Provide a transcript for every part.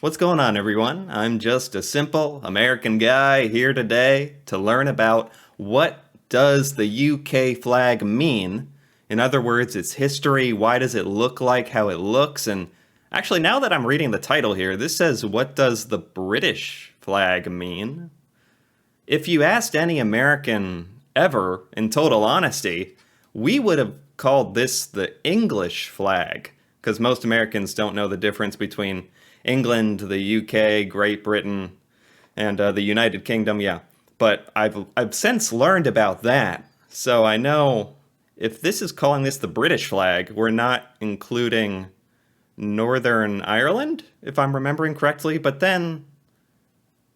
What's going on, everyone? I'm just a simple American guy here today to learn about what does the UK flag mean. In other words, its history, why does it look like how it looks, and actually now that I'm reading the title here, this says what does the British flag mean? If you asked any American ever, in total honesty, we would have called this the English flag, because most Americans don't know the difference between England, the UK, Great Britain, and the United Kingdom. Yeah, but I've since learned about that, so I know if this is calling this the British flag, we're not including Northern Ireland, if I'm remembering correctly. But then,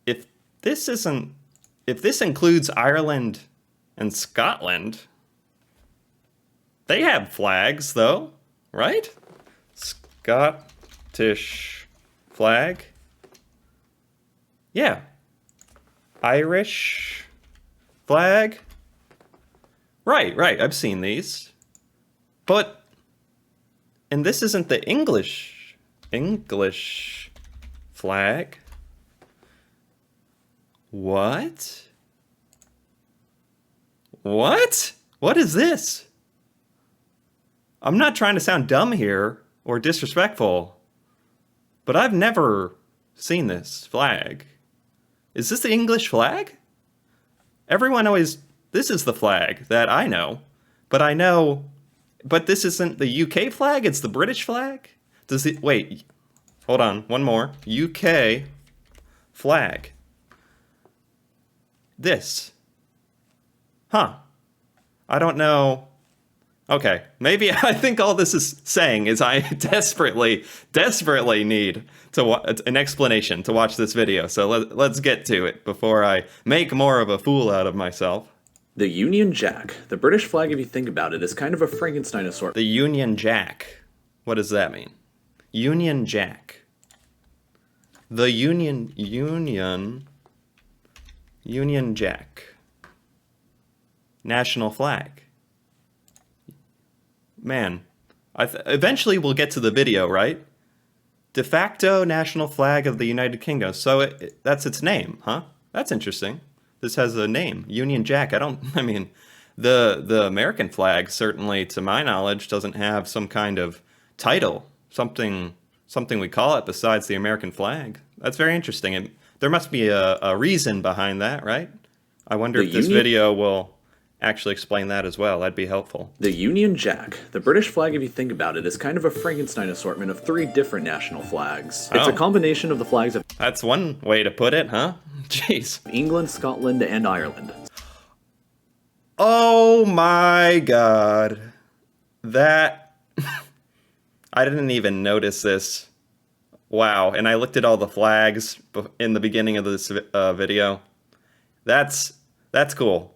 if this isn't, if this includes Ireland and Scotland, they have flags though, right? Scottish flag. Yeah. Irish flag. Right. I've seen these. But, and this isn't the English flag. What? What is this? I'm not trying to sound dumb here or disrespectful, but I've never seen this flag. Is this the English flag? Everyone always, this is the flag that I know, but this isn't the UK flag, it's the British flag? Does it, wait, hold on, one more. UK flag. This. Huh. I don't know. Okay, maybe I think all this is saying is I desperately need to an explanation to watch this video. So let's get to it before I make more of a fool out of myself. The Union Jack. The British flag, if you think about it, is kind of a Frankenstein assortment. The Union Jack. What does that mean? Union Jack. The Union Jack. National flag. Man, eventually we'll get to the video, right? De facto national flag of the United Kingdom. So that's its name, huh? That's interesting. This has a name, Union Jack. I mean, the American flag, certainly to my knowledge, doesn't have some kind of title, something we call it besides the American flag. That's very interesting. And there must be a reason behind that, right? I wonder if this video will actually explain that as well. That'd be helpful. The Union Jack. The British flag, if you think about it, is kind of a Frankenstein assortment of 3 different national flags. It's a combination of the flags of... That's one way to put it, huh? Jeez. England, Scotland, and Ireland. Oh my god. That... I didn't even notice this. Wow. And I looked at all the flags in the beginning of this video. That's cool.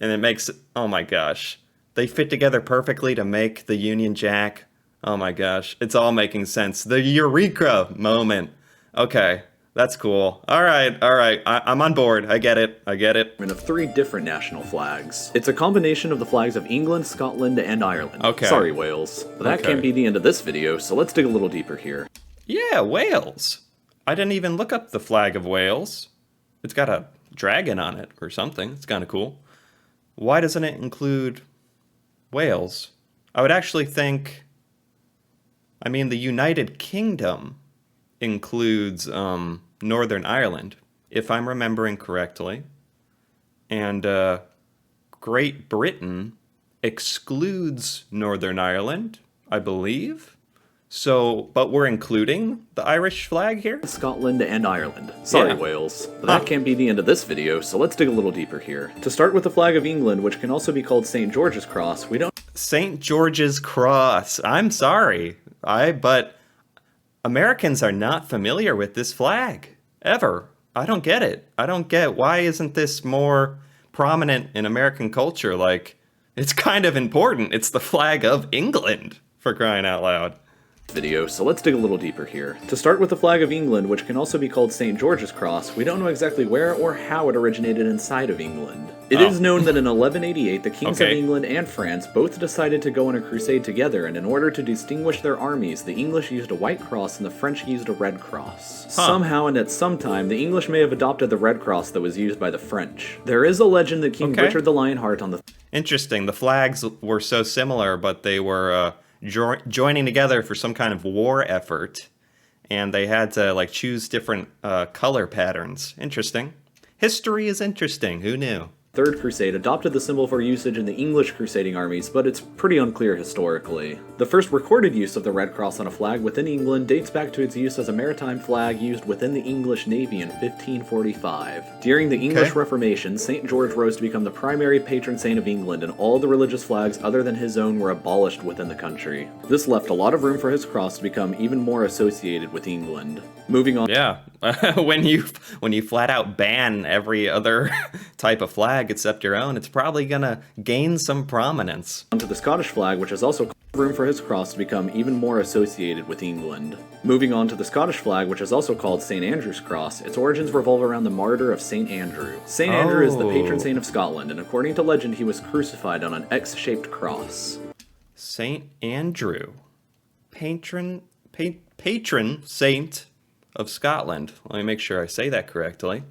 And it makes, oh my gosh, they fit together perfectly to make the Union Jack. Oh my gosh, it's all making sense. The Eureka moment. Okay, that's cool. All right, I'm on board. I get it. Of 3 different national flags. It's a combination of the flags of England, Scotland, and Ireland. Okay. Sorry, Wales. But that can't be the end of this video, so let's dig a little deeper here. Yeah, Wales. I didn't even look up the flag of Wales. It's got a dragon on it or something. It's kind of cool. Why doesn't it include Wales? I would actually think, I mean, the United Kingdom includes Northern Ireland, if I'm remembering correctly. And Great Britain excludes Northern Ireland, I believe. So, but we're including the Irish flag here? Scotland and Ireland. Sorry, Wales. But that can't be the end of this video, so let's dig a little deeper here. To start with the flag of England, which can also be called St. George's Cross, we don't... St. George's Cross. I'm sorry. But Americans are not familiar with this flag. Ever. I don't get it. I don't get, why isn't this more prominent in American culture? Like, it's kind of important. It's the flag of England, for crying out loud. video, so let's dig a little deeper here. To start with the flag of England, which can also be called St. George's Cross, we don't know exactly where or how it originated inside of England. It is known that in 1188, the kings of England and France both decided to go on a crusade together, and in order to distinguish their armies, the English used a white cross and the French used a red cross. Somehow and at some time, the English may have adopted the red cross that was used by the French. There is a legend that King Richard the Lionheart on the... Interesting. The flags were so similar, but they were joining together for some kind of war effort, and they had to like choose different color patterns. Interesting. History is interesting. Who knew? Third Crusade adopted the symbol for usage in the English crusading armies, but it's pretty unclear historically. The first recorded use of the Red Cross on a flag within England dates back to its use as a maritime flag used within the English Navy in 1545. During the English Reformation, St. George rose to become the primary patron saint of England, and all the religious flags other than his own were abolished within the country. This left a lot of room for his cross to become even more associated with England. Moving on. Yeah, when you flat out ban every other type of flag except your own, it's probably gonna gain some prominence. Onto the Scottish flag, which has also room for his cross to become even more associated with England. Moving on to the Scottish flag, which is also called St. Andrew's Cross, its origins revolve around the martyr of St. Andrew. St. Andrew is the patron saint of Scotland, and according to legend, he was crucified on an X-shaped cross. St. Andrew, patron saint of Scotland. Let me make sure I say that correctly.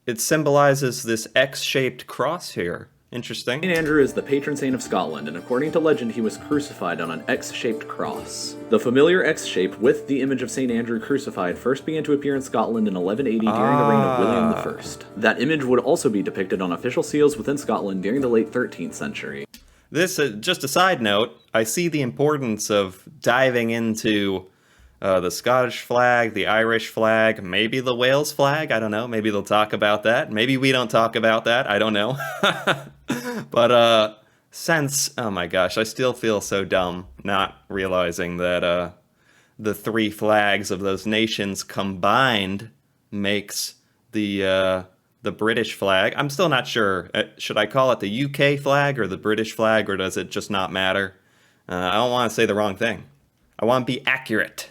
It symbolizes this X-shaped cross here. Interesting. St. Andrew is the patron saint of Scotland, and according to legend, he was crucified on an X-shaped cross. The familiar X shape with the image of St. Andrew crucified first began to appear in Scotland in 1180 during the reign of William I. That image would also be depicted on official seals within Scotland during the late 13th century. This, just a side note, I see the importance of diving into the Scottish flag, the Irish flag, maybe the Wales flag. I don't know. Maybe they'll talk about that. Maybe we don't talk about that. I don't know. But oh my gosh, I still feel so dumb not realizing that the three flags of those nations combined makes the British flag. I'm still not sure. Should I call it the UK flag or the British flag, or does it just not matter? I don't want to say the wrong thing. I want to be accurate.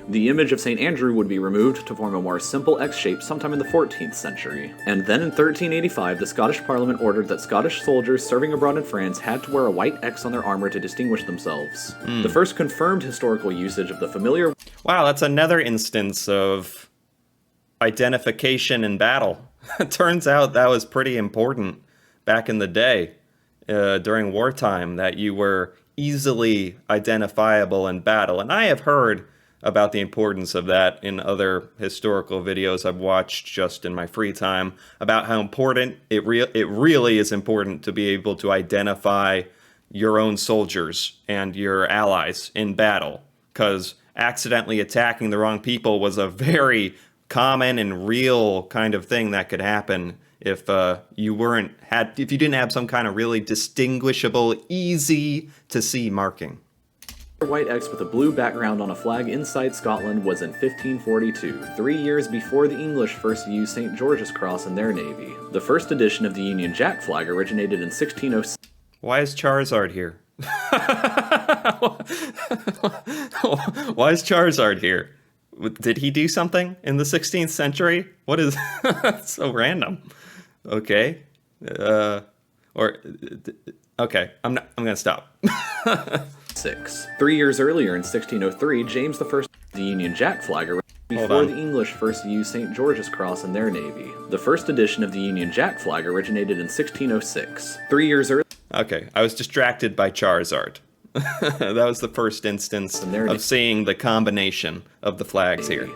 The image of St. Andrew would be removed to form a more simple X shape sometime in the 14th century. And then in 1385, the Scottish Parliament ordered that Scottish soldiers serving abroad in France had to wear a white X on their armor to distinguish themselves. The first confirmed historical usage of the familiar... Wow, that's another instance of identification in battle. It turns out that was pretty important back in the day, during wartime, that you were easily identifiable in battle. And I have heard about the importance of that in other historical videos I've watched just in my free time, about how important it really is important to be able to identify your own soldiers and your allies in battle, because accidentally attacking the wrong people was a very common and real kind of thing that could happen if you didn't have some kind of really distinguishable, easy to see marking. White X with a blue background on a flag inside Scotland was in 1542, 3 years before the English first used St. George's Cross in their navy. The first edition of the Union Jack flag originated in 1606. Why is Charizard here? Why is Charizard here? Did he do something in the 16th century? What is... That's so random. Okay. Okay, I'm gonna stop. 3 years earlier in 1603, James I the Union Jack flag before the English first used St. George's Cross in their navy. The first edition of the Union Jack flag originated in 1606. 3 years earlier... Okay, I was distracted by Charizard. That was the first instance of seeing the combination of the flags here.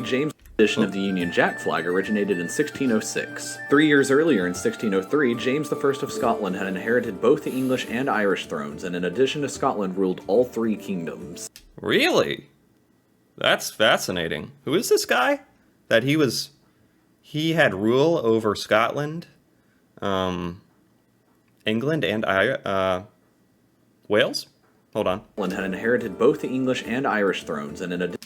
James edition of the Union Jack flag originated in 1606. 3 years earlier in 1603, James I of Scotland had inherited both the English and Irish thrones, and in addition to Scotland ruled all three kingdoms. Really? That's fascinating. Who is this guy? That he had rule over Scotland, England, and Wales? Hold on. Scotland had inherited both the English and Irish thrones, and in addition...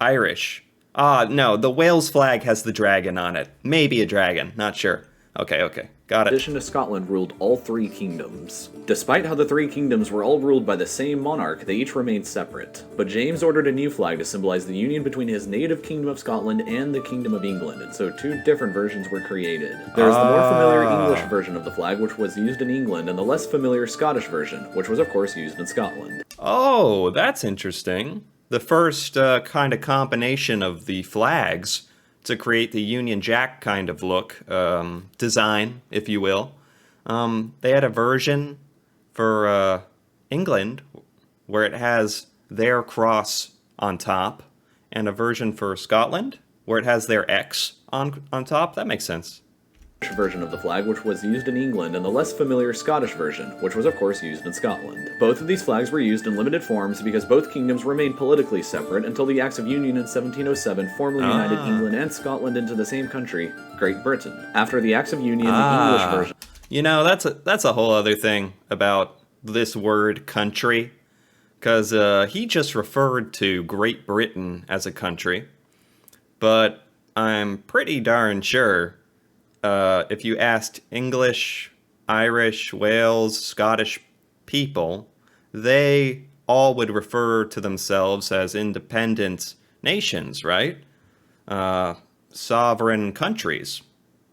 Irish. No, the Wales flag has the dragon on it. Maybe a dragon, not sure. Okay, Got it. addition to Scotland ruled all three kingdoms. Despite how the three kingdoms were all ruled by the same monarch, they each remained separate. But James ordered a new flag to symbolize the union between his native kingdom of Scotland and the Kingdom of England, and so two different versions were created. There is the more familiar English version of the flag, which was used in England, and the less familiar Scottish version, which was of course used in Scotland. Oh, that's interesting. The first kind of combination of the flags to create the Union Jack kind of look, design, if you will. They had a version for England where it has their cross on top, and a version for Scotland where it has their X on top. That makes sense. Version of the flag, which was used in England, and the less familiar Scottish version, which was of course used in Scotland. Both of these flags were used in limited forms because both kingdoms remained politically separate until the Acts of Union in 1707 formally united England and Scotland into the same country, Great Britain. After the Acts of Union, the English version. You know, that's a whole other thing about this word country, because he just referred to Great Britain as a country, but I'm pretty darn sure if you asked English, Irish, Wales, Scottish people, they all would refer to themselves as independent nations, right? Sovereign countries,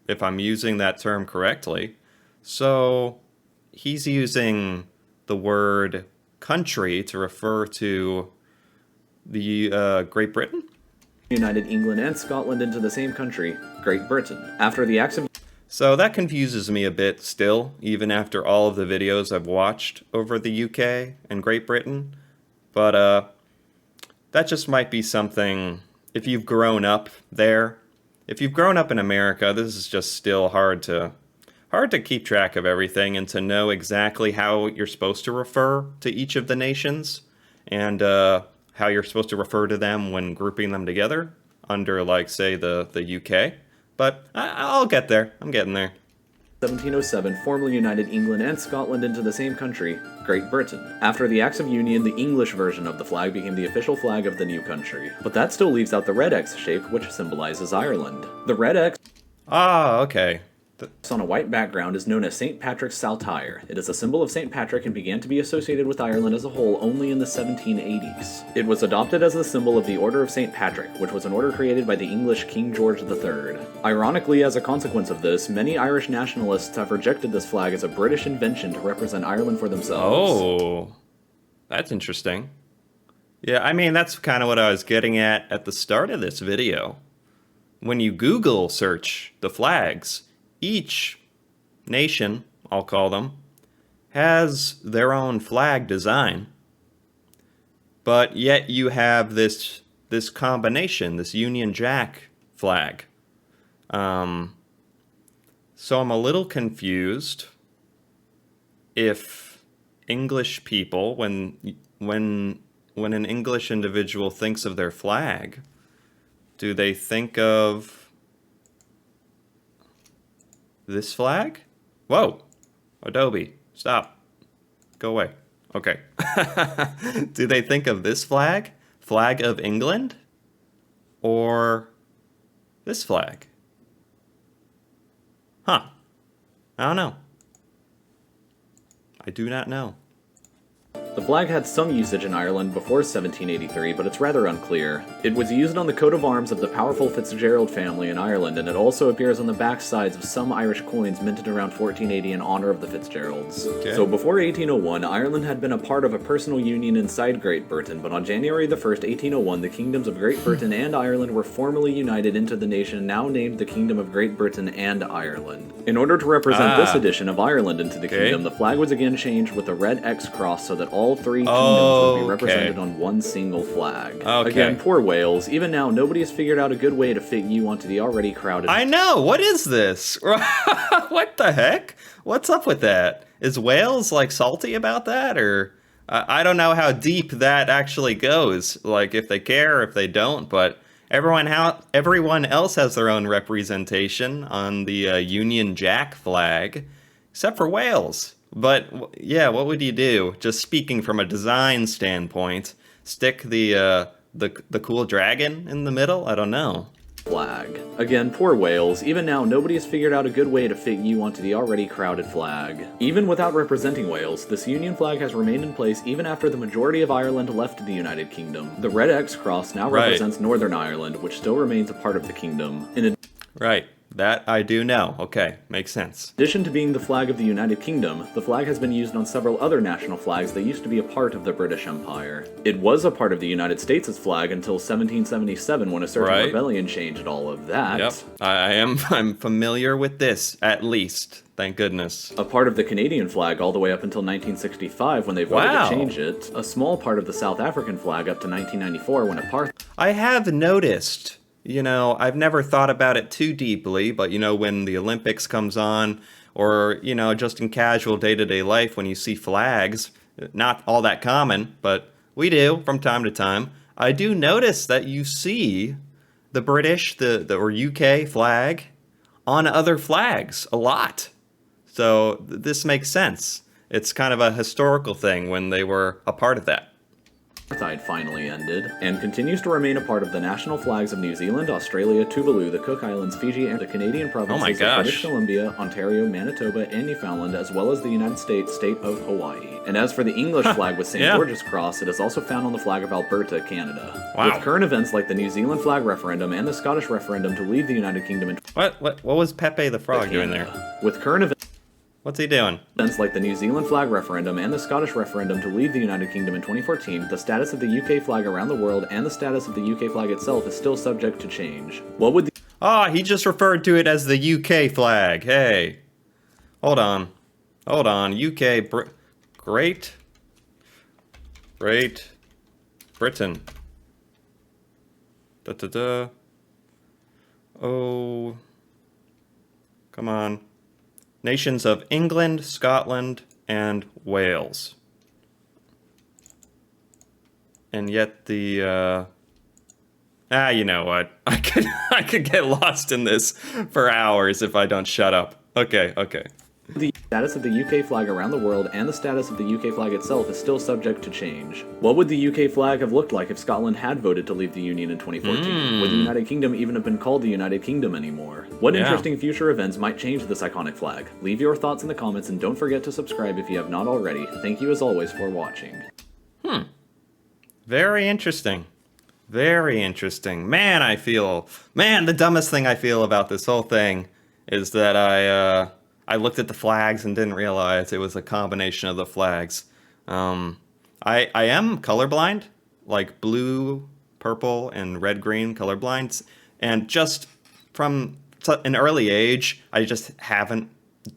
if I'm using that term correctly. So he's using the word country to refer to the Great Britain? United England and Scotland into the same country, Great Britain. After the Acts of So that confuses me a bit still, even after all of the videos I've watched over the UK and Great Britain. But that just might be something, if you've grown up there, if you've grown up in America, this is just still hard to keep track of everything and to know exactly how you're supposed to refer to each of the nations, and how you're supposed to refer to them when grouping them together under, like, say, the UK. But I'll get there. I'm getting there. 1707 formally united England and Scotland into the same country, Great Britain. After the Acts of Union, the English version of the flag became the official flag of the new country. But that still leaves out the red X shape, which symbolizes Ireland. The red X Okay. on a white background is known as St. Patrick's Saltire. It is a symbol of St. Patrick and began to be associated with Ireland as a whole only in the 1780s. It was adopted as the symbol of the Order of St. Patrick, which was an order created by the English King George III. Ironically, as a consequence of this, many Irish nationalists have rejected this flag as a British invention to represent Ireland for themselves. Oh, that's interesting. Yeah, I mean, that's kind of what I was getting at the start of this video. When you Google search the flags, each nation, I'll call them, has their own flag design, but yet you have this combination, this Union Jack flag. So I'm a little confused if English people, when an English individual thinks of their flag, do they think of this flag? Whoa, Adobe, stop. Go away. Okay. Do they think of this flag? Flag of England? Or this flag? Huh. I don't know. I do not know. The flag had some usage in Ireland before 1783, but it's rather unclear. It was used on the coat of arms of the powerful Fitzgerald family in Ireland, and it also appears on the back sides of some Irish coins minted around 1480 in honor of the Fitzgeralds. Okay. So before 1801, Ireland had been a part of a personal union inside Great Britain, but on January the 1st, 1801, the kingdoms of Great Britain and Ireland were formally united into the nation now named the Kingdom of Great Britain and Ireland. In order to represent this addition of Ireland into the kingdom, the flag was again changed with a red X cross so that all three kingdoms would be represented on one single flag. Again, poor Wales. Even now, nobody has figured out a good way to fit you onto the already crowded... I know! What is this? What the heck? What's up with that? Is Wales, like, salty about that? Or... I don't know how deep that actually goes. Like, if they care, if they don't, but... Everyone else has their own representation on the Union Jack flag, except for Wales. But yeah, what would you do? Just speaking from a design standpoint, stick the cool dragon in the middle? I don't know. flag. Again, poor Wales. Even now, nobody has figured out a good way to fit you onto the already crowded flag. Even without representing Wales, this Union flag has remained in place even after the majority of Ireland left the United Kingdom. The red X cross now represents Northern Ireland, which still remains a part of the kingdom. Right. That I do know. Okay, makes sense. In addition to being the flag of the United Kingdom, the flag has been used on several other national flags that used to be a part of the British Empire. It was a part of the United States' flag until 1777 when a certain rebellion changed all of that. Yep, I'm familiar with this, at least. Thank goodness. A part of the Canadian flag all the way up until 1965 when they voted to change it. A small part of the South African flag up to 1994 when apartheid. I have noticed. You know, I've never thought about it too deeply, but you know, when the Olympics comes on, or, you know, just in casual day-to-day life when you see flags, not all that common, but we do from time to time, I do notice that you see the British, or UK flag on other flags a lot. So this makes sense. It's kind of a historical thing when they were a part of that. Apartheid finally ended, and continues to remain a part of the national flags of New Zealand, Australia, Tuvalu, the Cook Islands, Fiji, and the Canadian provinces of British Columbia, Ontario, Manitoba, and Newfoundland, as well as the United States state of Hawaii. And as for the English flag with St. George's Cross, it is also found on the flag of Alberta, Canada. Wow. With current events like the New Zealand flag referendum and the Scottish referendum to leave the United Kingdom in What was Pepe the Frog doing there? With current events What's he doing? Events like the New Zealand flag referendum and the Scottish referendum to leave the United Kingdom in 2014, the status of the UK flag around the world and the status of the UK flag itself is still subject to change. What would the he just referred to it as the UK flag. Hey. Hold on. UK, Great Britain. Oh. Come on. Nations of England, Scotland, and Wales. And yet the, you know what? I could get lost in this for hours if I don't shut up. Okay. The status of the UK flag around the world and the status of the UK flag itself is still subject to change. What would the UK flag have looked like if Scotland had voted to leave the Union in 2014? Would the United Kingdom even have been called the United Kingdom anymore? What interesting future events might change this iconic flag? Leave your thoughts in the comments and don't forget to subscribe if you have not already. Thank you as always for watching. Very interesting. Very interesting. Man, the dumbest thing I feel about this whole thing is that I looked at the flags and didn't realize it was a combination of the flags. I am colorblind, like blue, purple, and red-green colorblind, and just from an early age, I just haven't.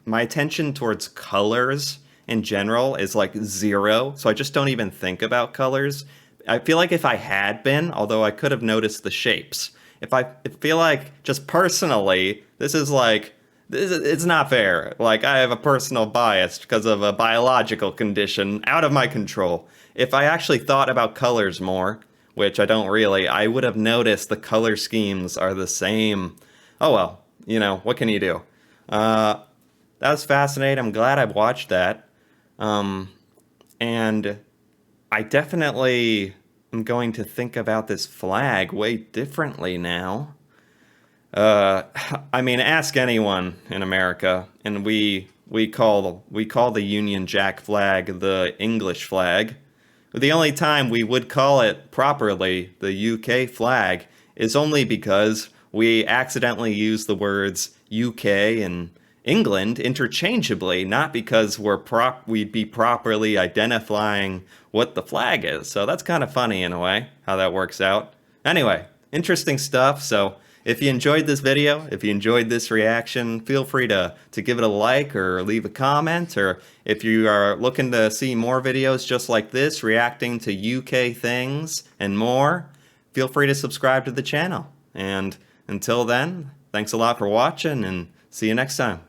My attention towards colors in general is like 0, so I just don't even think about colors. I feel like if I had been, although I could have noticed the shapes, I feel like just personally, it's not fair. Like, I have a personal bias because of a biological condition out of my control. If I actually thought about colors more, which I don't really, I would have noticed the color schemes are the same. Oh well, you know, what can you do? That was fascinating. I'm glad I watched that. And I definitely am going to think about this flag way differently now. I mean, ask anyone in America, and we call the Union Jack flag the English flag. The only time we would call it properly the UK flag is only because we accidentally use the words UK and England interchangeably, not because we'd be properly identifying what the flag is. So that's kind of funny in a way, how that works out. Anyway, interesting stuff. So if you enjoyed this video, if you enjoyed this reaction, feel free to give it a like or leave a comment. Or if you are looking to see more videos just like this, reacting to UK things and more, feel free to subscribe to the channel. And until then, thanks a lot for watching and see you next time.